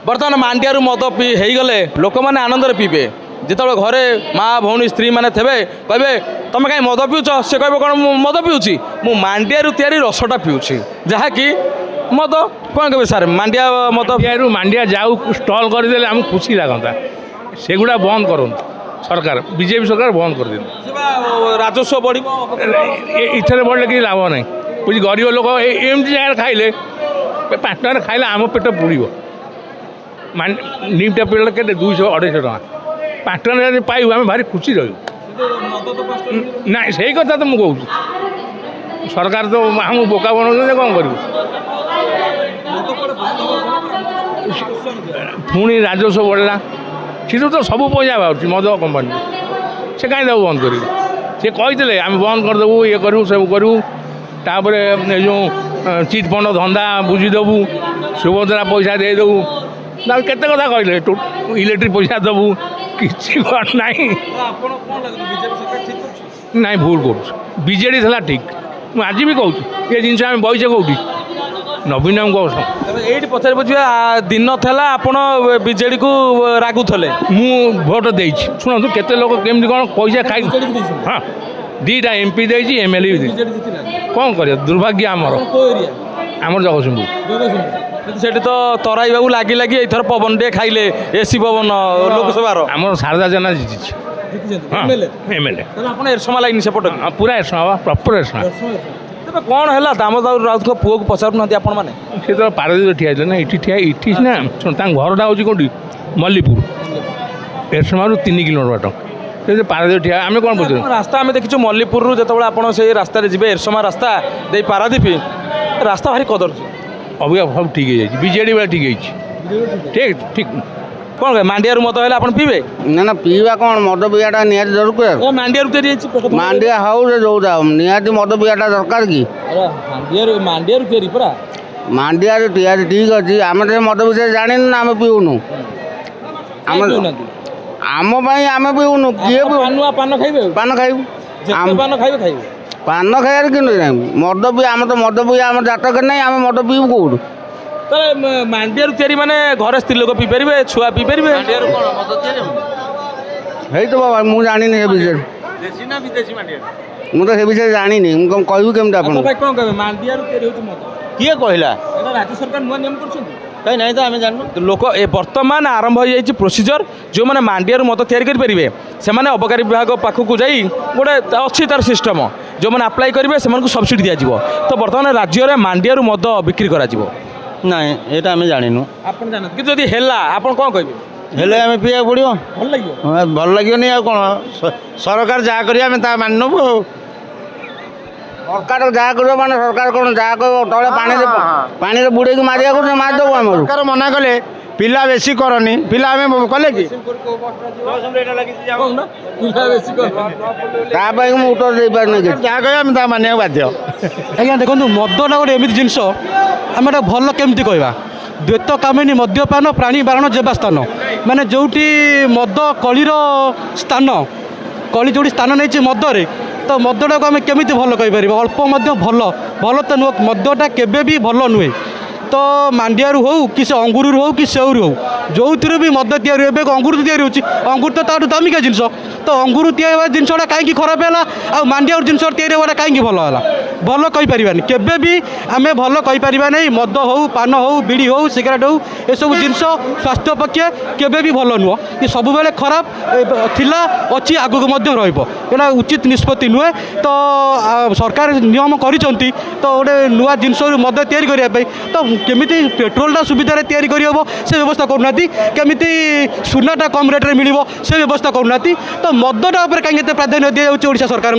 बर्तमान मांडियारू मद पीगले लोक मैंने आनंद पीबे जिते घरे माँ भौणी स्त्री मैंने थे कहे तुम कहीं मद पीउच से कह कौन मद पीऊँगी मु मांडियारू तैयारी रसटा पीऊँगी जहाँकि मद कौन कहे सार मांडिया मद मांडिया जाऊ स्टल करदे आम खुशी लगता सेगुड़ा बंद करूँ सरकार बीजेपी सरकार बंद कर दिखाँ राजस्व बढ़ इतने बढ़ले कि लाभ ना बुझ गरीब लोक एमती जगह खाइले 5 टकर खाइले आम पेट पुड़ो निमटा पेड़ के 200-250 टका 5 टका पाइबू आम भारी खुशी रही ना सही कथा तो मुझे कहूँ सरकार तो आम बोका बनाते कौन करूँ पुणी राजस्व बढ़ला सीधु तो सब पैसा बाहर मद कंपानी से कहीं देव बंद कर सी कही आम बंद करदेबू ये करूँ सब करूँ तापर जो चिट फंड धंदा बुझीदेबू सुभद्रा पैसा देदेबू ना केते कथा कहले इलेक्ट्रिक पैसा देबू किसी ना ना भूल कर बीजेडी था ठीक मुझे आज भी कहूँ ये जिन आम बहीचे कौटी नवीन ये पचार बुझे दिन था आपण बीजेडी को रागुले मु भोट दे शुणु केते लोक केमती कौन पैसा खाई हाँ 2टा MP देती MLA भी कौन कर दुर्भाग्य आमर आमर जगतसिंहपुर से तो तराई बाबू लगी लगी एथर पवन टे खाइले एसी पवन लोकसभा आमर शारदा जेना जीति MLA एरसमा लाइन सेपट पूरा एरसमा प्रॉपर एरसमा तेज कौन है दामोदर राउत को पुओ को पचारू ना आपण मैंने सी तो पारदीप ठिया ना ये ना शुण घरटा हूँ कौटी मल्लीपुर एरसमारू 3 किलोमीटर बाट पारादीप ठिया आम कौन बुझे रास्ता आम देखीचु मल्लीपुर जो आप रास्तार जी एरसमा रास्ता दे पारादीप रास्ता भारी कदर अभी सब ठीक है बीजेडी वाला ठीक है ठीक ठीक कौन कहे मांडियारू मद है आप पीबे ना ना पीवा कौन मद पिवाटा निहाती दरकार मांडियारू तैयारी मांडिया हाउ जोटा निहाती मद पिवाटा दरकार कि मांडियारू तैयारी परा मांडिया तैयारी ठीक अच्छी आम मद विषय जानी ना आम पीऊनु आम आम पीऊनु किए पान खाइबे पान खाइबू पान खाइबे खाइबे पान खाइबार कि मद पी आम तो मद पी आम जातक नहीं आम मद पीबू कौटू मांडियारू तैयारी माने घरे स्त्री लोक पी पारे छुआ पी पारे है तो बाबा मुझे जानी विषय देसी ना विदेशी मांडियारू मुझे से विषय जानी कहू केमती आप कौन कहे मांडियारू तैयारी होती मद किए कहला राज्य सरकार नुआ नियम करछन कहीं नहीं तो आम जानू लोक ए वर्तमान आरंभ हो जाए प्रोसीजर जो मैंने मांडियारू मद तैयारी करेंगे से अबकारी विभाग पाखक जाई गोटे अच्छी तार सिस्टम जो मैंने अप्लाई करेंगे से सब्सिडी दिज्व तो बर्तमान राज्य में मांडियारू मद बिक्री करा नाई ये आम जानू आप जानते कि है आप कौन कहे हेले आम पीवा पड़ो भल लगे भल लगे आ कौन सरकार जहाँ कर मानबू सरकार जहाँ कर माने सरकार कौन जहाँ कह तले पानी बुड़े मारिया कर मारिदेव आम सरकार मना कले पिला बेसी करनी पिला आम कले कि उत्तर दे पारे जहाँ कह मानिया बाध्य आज्ञा देखो मदटा गोटे एमती जिनस आम भल केमती कहवा द्वैत कामिनी मद्यपान प्राणी बारण जेबा स्थान माने जोटी मद कलीर स्थान कली जो स्थान नहीं मदरे तो मदटा को आम केमी भल कहीपर अल्प भल भल तो नुह मदटा केबे भी भल नुहे तो मांडियारू हो कि से अंगुर हो कि सेउरू हो जो भी मद तैयारी अंगुर तैयारी होची अंगुर तो ताठू दामिका जिनस तो अंगुर तैयारी जिनसा कहीं खराब है आ मांडियारू जिनस तैयारी होगा कहीं भल है भल कहीपर केबे भी आम भल कहीपर नहीं मद हो पान हो बीड़ी हो सिगरेट हो ये सब जिनस स्वास्थ्य पक्षे केबे भी भल नुह ये सब बेले खराब थिला अच्छी आगक रहा उचित निष्पत्ति नुहे तो सरकार नियम करिसेंती तो गोटे नुआ जिनस मद तैयारी करने तो केमिति पेट्रोलटा सुविधा तैयारी करहब से व्यवस्था करना केमिति सुनाटा कम रेट्रे मिल से व्यवस्था करना तो मदटा कहीं प्राधान्य दि जाऊँगी ओडिशा सरकार।